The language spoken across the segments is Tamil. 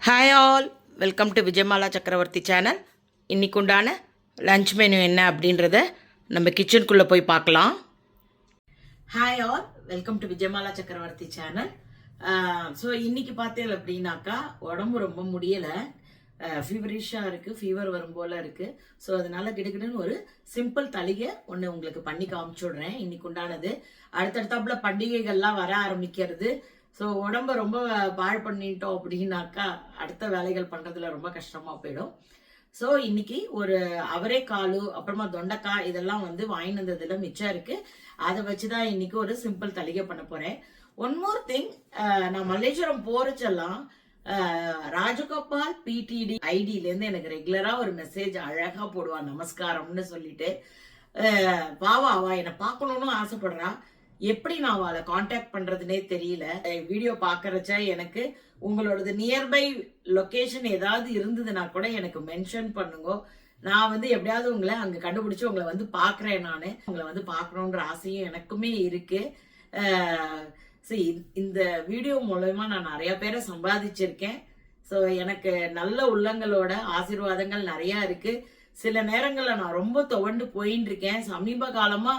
Hi all, welcome to Vijayamala சக்கரவர்த்தி சேனல். இன்றைக்கு உண்டான லன்ச் மெனு என்ன அப்படின்றத நம்ம கிச்சனுக்குள்ளே போய் பார்க்கலாம். Hi all, welcome to Vijayamala சக்கரவர்த்தி சேனல். ஸோ இன்றைக்கி பார்த்தேன் அப்படின்னாக்கா உடம்பு ரொம்ப முடியலை, ஃபீவரிஷாக இருக்குது, ஃபீவர் வரும் போல் இருக்குது. ஸோ அதனால் கிடுக்கிடுன்னு ஒரு சிம்பிள் தளிகை ஒன்று உங்களுக்கு பண்ணி காமிச்சுடுறேன். இன்றைக்கு உண்டானது அடுத்தடுத்தாப்புல பண்டிகைகள்லாம் வர ஆரம்பிக்கிறது. ஸோ உடம்ப ரொம்ப பாழ் பண்ணிட்டோம் அப்படின்னாக்கா அடுத்த வேலைகள் பண்ணுறதுல ரொம்ப கஷ்டமாக போயிடும். ஸோ இன்னைக்கு ஒரு அவரைக்காலு அப்புறமா தொண்டைக்காய் இதெல்லாம் வந்து வாங்கிட்டு வந்ததுல மிச்சம் இருக்கு. அதை வச்சுதான் இன்னைக்கு ஒரு சிம்பிள் தளிகை பண்ண போறேன். ஒன் மோர் திங், நான் மல்லேஸ்வரம் போறச்செல்லாம் ராஜகோபால் பிடிடி ஐடியிலேருந்து எனக்கு ரெகுலரா ஒரு மெசேஜ் அழகா போடுவான், நமஸ்காரம்னு சொல்லிட்டு. பாவா அவ என்னை பார்க்கணும்னு ஆசைப்படுறா. எப்படி நான் அவளை காண்டாக்ட் பண்றதுனே தெரியல. வீடியோ பாக்குறச்ச எனக்கு உங்களோடது நியர்பை லொகேஷன் ஏதாவது இருந்ததுன்னா கூட எனக்கு மென்ஷன் பண்ணுங்க. நான் வந்து எப்படியாவது உங்களை அங்க கண்டுபிடிச்சு உங்களை வந்து பாக்குறேன். நானு உங்களை வந்து பாக்கணும்ன்ற ஆசையும் எனக்குமே இருக்கு. இந்த வீடியோ மூலமா நான் நிறைய பேரை சம்பாதிச்சிருக்கேன். ஸோ எனக்கு நல்ல உள்ளங்களோட ஆசீர்வாதங்கள் நிறைய இருக்கு. சில நேரங்கள்ல நான் ரொம்ப துவண்டு போயின்னு இருக்கேன். சமீப காலமா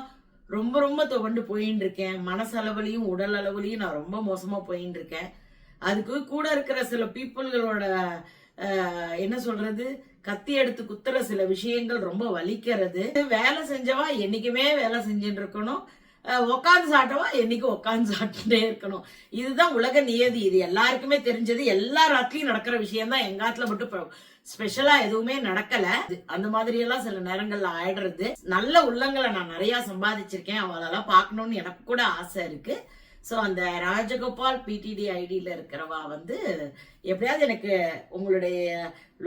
ரொம்ப ரொம்ப துவண்டு போயின்னு இருக்கேன். மனசளவுலையும் உடல் அளவுலையும் நான் ரொம்ப மோசமா போயின்னு இருக்கேன். அதுக்கு கூட இருக்கிற சில பீப்புள்களோட என்ன சொல்றது, கத்தி எடுத்து குத்துற சில விஷயங்கள் ரொம்ப வலிக்கிறது. வேலை செஞ்சவா என்னைக்குமே வேலை செஞ்சுட்டு இருக்கணும், உக்காந்து சாட்டவா என்னைக்கும் உக்காந்து சாப்பிட்டுட்டே இருக்கணும். இதுதான் உலக நியதி. இது எல்லாருக்குமே தெரிஞ்சது. எல்லா ராத்திரியும் நடக்கிற விஷயம் தான். எங்காத்துல மட்டும் ஸ்பெஷலா எதுவுமே நடக்கல. அந்த மாதிரி எல்லாம் சில நேரங்கள்ல ஆயிடுறது. நல்ல உள்ளங்களை நான் நிறைய சம்பாதிச்சிருக்கேன். அவளெல்லாம் பார்க்கணும்னு எனக்கு கூட ஆசை இருக்கு. ஸோ அந்த ராஜகோபால் பிடிடி ஐடியில இருக்கிறவா வந்து எப்படியாவது எனக்கு உங்களுடைய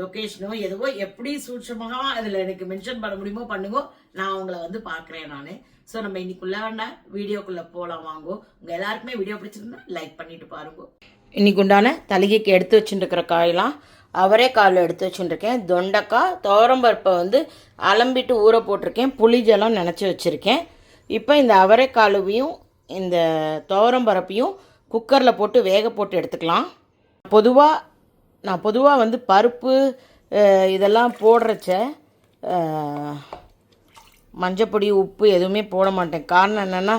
லொகேஷனோ எதுவோ எப்படி சூட்சமாக அதுல எனக்கு மென்ஷன் பண்ண முடியுமோ பண்ணுங்க. நான் உங்களை வந்து பாக்குறேன் நானு. ஸோ நம்ம இன்னைக்குள்ள வீடியோக்குள்ள போலாம் வாங்கோ. உங்க எல்லாருக்குமே வீடியோ பிடிச்சிருந்தா லைக் பண்ணிட்டு பாருங்க. இன்னைக்கு உண்டான தலிகைக்கு எடுத்து வச்சுட்டு இருக்கிற காயெல்லாம் அவரைக்கால் எடுத்து வச்சுட்டுருக்கேன். தொண்டைக்காய், துவரம்பருப்பை வந்து அலம்பிட்டு ஊற போட்டிருக்கேன். புளிஜலம் நினச்சி வச்சுருக்கேன். இப்போ இந்த அவரைக்காலுவையும் இந்த துவரம்பருப்பையும் குக்கரில் போட்டு வேக போட்டு எடுத்துக்கலாம். நான் பொதுவாக வந்து பருப்பு இதெல்லாம் போடுறச்ச மஞ்சப்பொடி உப்பு எதுவுமே போட மாட்டேன். காரணம் என்னென்னா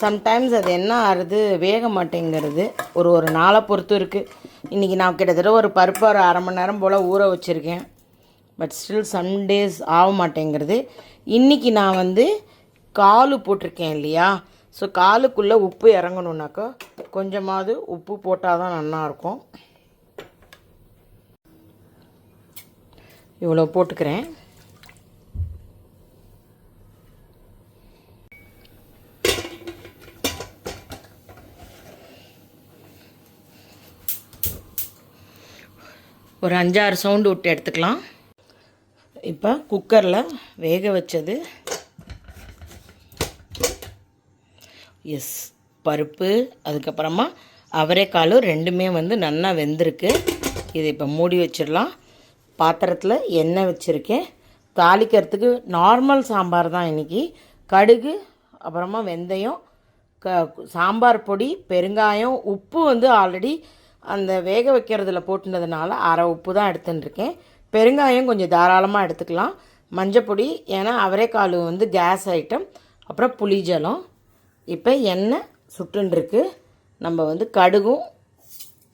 சம்டைம்ஸ் அது என்ன ஆகுது, வேக மாட்டேங்கிறது. ஒரு நாளை பொறுத்து இருக்குது. இன்றைக்கி நான் கிட்டத்தட்ட ஒரு பருப்பு ஒரு அரை மணி நேரம் போல் ஊற வச்சுருக்கேன். பட் ஸ்டில் சம்டேஸ் ஆக மாட்டேங்கிறது. இன்றைக்கி நான் வந்து காலு போட்டிருக்கேன் இல்லையா. ஸோ காலுக்குள்ளே உப்பு இறங்கணுன்னாக்கா கொஞ்சமாவது உப்பு போட்டால் தான் நல்லாயிருக்கும். இவ்வளோ போட்டுக்கிறேன். ஒரு 5-6 சவுண்டு விட்டு எடுத்துக்கலாம். இப்போ குக்கரில் வேக வச்சது பருப்பு, அதுக்கப்புறமா அவரைக்காலும் ரெண்டுமே வந்து நல்லா வெந்திருக்கு. இதை இப்போ மூடி வச்சிடலாம். பாத்திரத்தில் எண்ணெய் வச்சுருக்கேன். தாளிக்கிறதுக்கு நார்மல் சாம்பார் தான் இன்றைக்கி. கடுகு, அப்புறமா வெந்தயம், சாம்பார் பொடி, பெருங்காயம், உப்பு வந்து ஆல்ரெடி அந்த வேக வைக்கிறதுல போட்டுனதுனால அரை உப்பு தான் எடுத்துட்டுருக்கேன். பெருங்காயம் கொஞ்சம் தாராளமாக எடுத்துக்கலாம். மஞ்சப்பொடி, ஏன்னா அவரைக்கால் வந்து கேஸ் ஐட்டம். அப்புறம் புளிஜலம். இப்போ எண்ணெய் சுட்டுருக்கு. நம்ம வந்து கடுகும்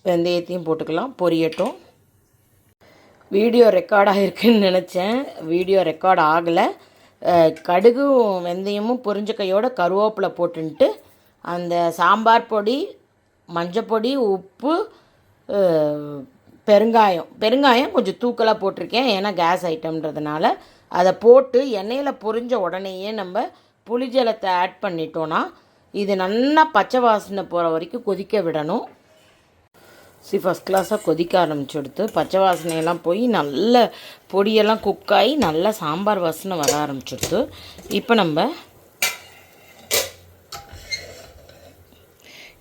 வெந்தயத்தையும் போட்டுக்கலாம். பொரியட்டும். வீடியோ ரெக்கார்ட் ஆகிருக்குன்னு நினச்சேன். வீடியோ ரெக்கார்ட் ஆகலை. கடுகும் வெந்தயமும் பொரிஞ்ச கையோட கருவேப்பிலை போட்டுன்ட்டு அந்த சாம்பார் பொடி, மஞ்சப்பொடி, உப்பு, பெருங்காயம் கொஞ்சம் தூக்கலாக போட்டிருக்கேன். ஏன்னா கேஸ் ஐட்டம்ன்றதுனால அதை போட்டு எண்ணெயில் பொரிஞ்ச உடனேயே நம்ம புளிஜலத்தை ஆட் பண்ணிட்டோன்னா இது நல்லா பச்சை வாசனை போகிற வரைக்கும் கொதிக்க விடணும். ஃபஸ்ட் கிளாஸாக கொதிக்க ஆரம்பிச்சுடுத்து. பச்சை வாசனையெல்லாம் போய் நல்ல பொடியெல்லாம் குக்காகி நல்லா சாம்பார் வாசனை வர ஆரம்பிச்சுடுத்து. இப்போ நம்ம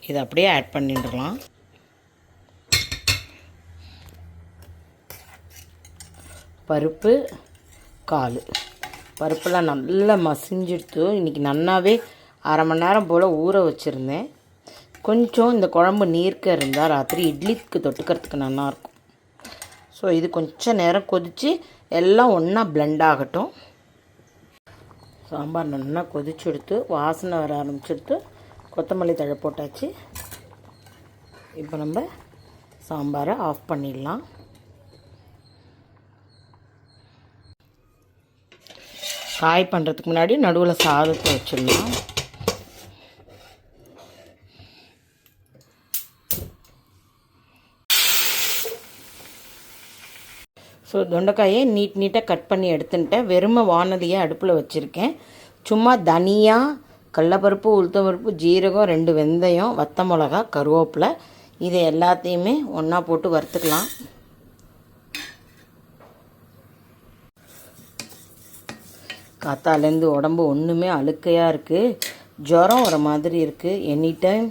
இதை அப்படியே ஆட் பண்ணிடலாம். பருப்பு, பருப்பெல்லாம் நல்லா மசிஞ்சிடுத்து. இன்றைக்கி நல்லாவே அரை மணி நேரம் போல் ஊற வச்சுருந்தேன். கொஞ்சம் இந்த குழம்பு நீர்க்க இருந்தால் ராத்திரி இட்லிக்கு தொட்டுக்கிறதுக்கு நல்லாயிருக்கும். ஸோ இது கொஞ்சம் நேரம் கொதித்து எல்லாம் ஒன்றா பிளெண்ட் ஆகட்டும். சாம்பார் நல்லா கொதிச்சு எடுத்து வாசனை வர ஆரம்பிச்சுடுத்து. கொத்தமல்லி தழை போட்டாச்சு. இப்போ நம்ம சாம்பாரை ஆஃப் பண்ணிடலாம். காய் பண்ணுறதுக்கு முன்னாடி நடுவில் சாதத்தை வச்சிடலாம். ஸோ தொண்டைக்காயை நீட்டாக கட் பண்ணி எடுத்துட்டேன். வெறுமை வானலியை அடுப்பில் வச்சுருக்கேன். சும்மா தனியா, கடலப்பருப்பு, உளுத்தம்பருப்பு, ஜீரகம், 2 வெந்தயம், வத்த மிளகா, கருவேப்பிலை இதை எல்லாத்தையுமே ஒன்றா போட்டு வறுத்துக்கலாம். காத்தாலேருந்து உடம்பு ஒன்றுமே அழுக்கையாக இருக்குது. ஜுரம் வர மாதிரி இருக்குது. எனி டைம்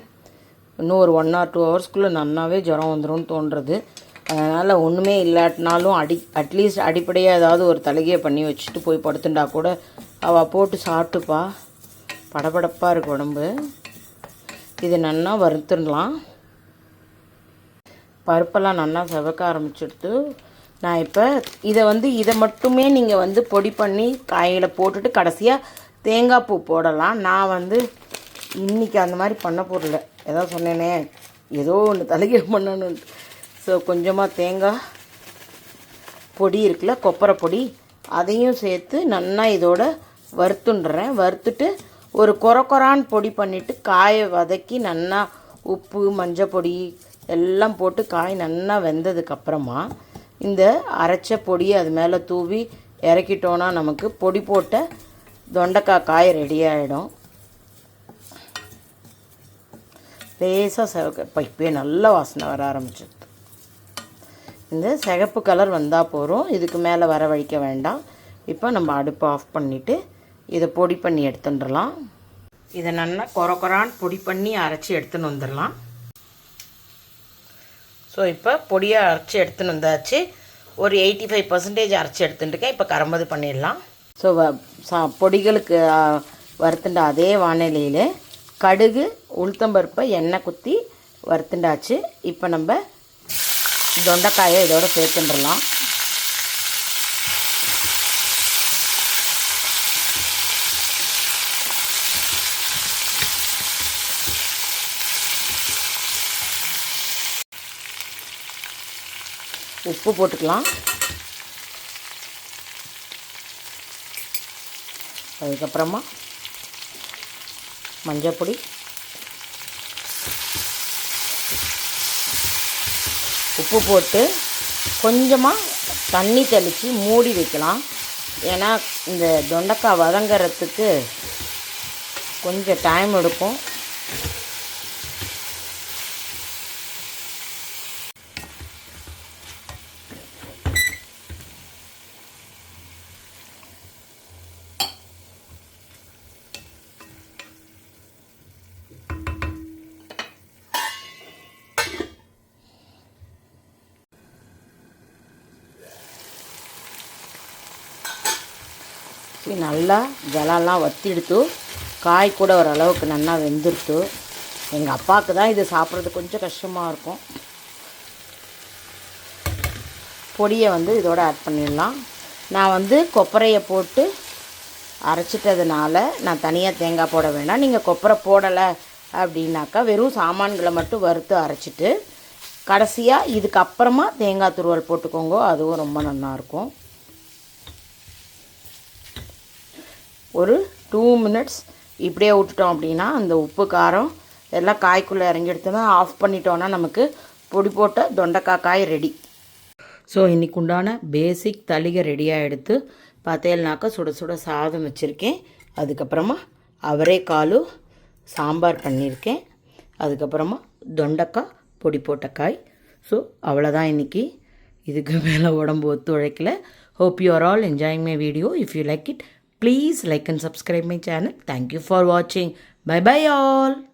இன்னும் ஒரு 1 or 2 ஹவர்ஸ்க்குள்ளே நன்னாவே ஜுரம் வந்துடும் தோன்றுறது. அதனால் ஒன்றுமே இல்லாட்டினாலும் அட்லீஸ்ட் அடிப்படையாக ஏதாவது ஒரு தலைகையை பண்ணி வச்சுட்டு போய் படுத்துட்டா கூட அவள் போட்டு சாப்பிட்டுப்பா. படபடப்பாக இருக்குது உடம்பு. இது நன்னா வறுத்துடலாம். பருப்பெல்லாம் நல்லா செவக்க ஆரம்பிச்சுடுத்து. நான் இப்போ இதை மட்டுமே நீங்கள் பொடி பண்ணி காயில் போட்டுட்டு கடைசியாக தேங்காய் பூ போடலாம். நான் இன்றைக்கி அந்த மாதிரி பண்ண போடல. ஏதோ சொன்னேனே, ஏதோ ஒன்று தலைகை பண்ணணுன்ட்டு. ஸோ கொஞ்சமாக தேங்காய் பொடி இருக்குல்ல, கொப்பரை பொடி, அதையும் சேர்த்து நல்லா இதோட வறுத்துண்டுறேன். வறுத்துட்டு ஒரு கொரன்னு பொடி பண்ணிவிட்டு காயை வதக்கி நல்லா உப்பு, மஞ்சள் பொடி எல்லாம் போட்டு காய் நல்லா வெந்ததுக்கப்புறமா இந்த அரைச்ச பொடியை அது மேலே தூவி இறக்கிட்டோன்னா நமக்கு பொடி போட்ட தொண்டைக்காய் காய் ரெடி ஆகிடும். லேசாக செவக்க இப்போ இப்போயே நல்ல வாசனை வர ஆரம்பிச்சிடுது. இந்த சிகப்பு கலர் வந்தால் போகிறோம். இதுக்கு மேலே வர வழிக்க வேண்டாம். இப்போ நம்ம அடுப்பை ஆஃப் பண்ணிவிட்டு இதை பொடி பண்ணி எடுத்துட்டுலாம். இதை நல்லா கொரன்னு பொடி பண்ணி அரைச்சி எடுத்துன்னு வந்துடலாம். ஸோ இப்போ பொடியாக அரைச்சி எடுத்துன்னு வந்தாச்சு. ஒரு 85% அரைச்சி எடுத்துட்டுருக்கேன். இப்போ கரம்பது பண்ணிடலாம். ஸோ பொடிகளுக்கு வறுத்துண்ட அதே வானிலையில் கடுகு, உளுத்தம்பருப்பை எண்ணெய் குத்தி வறுத்துண்டாச்சு. இப்போ நம்ம தொண்டைக்காயை இதோட சேர்த்துட்டுலாம். உப்பு போட்டுக்கலாம். அதுக்கப்புறமா மஞ்சள் பொடி, உப்பு போட்டு கொஞ்சமாக தண்ணி தெளித்து மூடி வைக்கலாம். ஏன்னா இந்த தொண்டைக்காய் வதங்கிறதுக்கு கொஞ்சம் டைம் எடுக்கும். நல்லா ஜலம்லாம் வற்றிடுத்து. காய் கூட ஓரளவுக்கு நல்லா வெந்துடுத்து. எங்கள் அப்பாவுக்கு தான் இது சாப்பிட்றது கொஞ்சம் கஷ்டமாக இருக்கும். பொடியை இதோட ஆட் பண்ணிடலாம். நான் கொப்பரையை போட்டு அரைச்சிட்டதுனால நான் தனியாக தேங்காய் போட வேண்டாம். நீங்கள் கொப்பரை போடலை அப்படின்னாக்கா வெறும் சாமான்களை மட்டும் வறுத்து அரைச்சிட்டு கடைசியாக இதுக்கப்புறமா தேங்காய் துருவல் போட்டுக்கோங்க. அதுவும் ரொம்ப நல்லாயிருக்கும். ஒரு 2 minutes இப்படியே விட்டுட்டோம் அப்படின்னா அந்த உப்பு காரம் எல்லாம் காய்க்குள்ளே இறங்கிடுத்துனா ஆஃப் பண்ணிட்டோன்னா நமக்கு பொடி போட்ட தொண்டைக்காய் காய் ரெடி. ஸோ இன்றைக்கு உண்டான பேசிக் தளிகை ரெடியாக எடுத்து பார்த்தேன்னாக்கா சுட சுட சாதம் வச்சுருக்கேன். அதுக்கப்புறமா அவரைக்காலும் சாம்பார் பண்ணியிருக்கேன். அதுக்கப்புறமா தொண்டைக்காய் பொடி போட்ட காய். ஸோ அவ்வளோதான் இன்றைக்கி. இதுக்கு மேலே உடம்பு ஒத்துழைக்கல. Hope you are all enjoying my video. If you like it, please like and subscribe my channel. Thank you for watching. Bye bye all.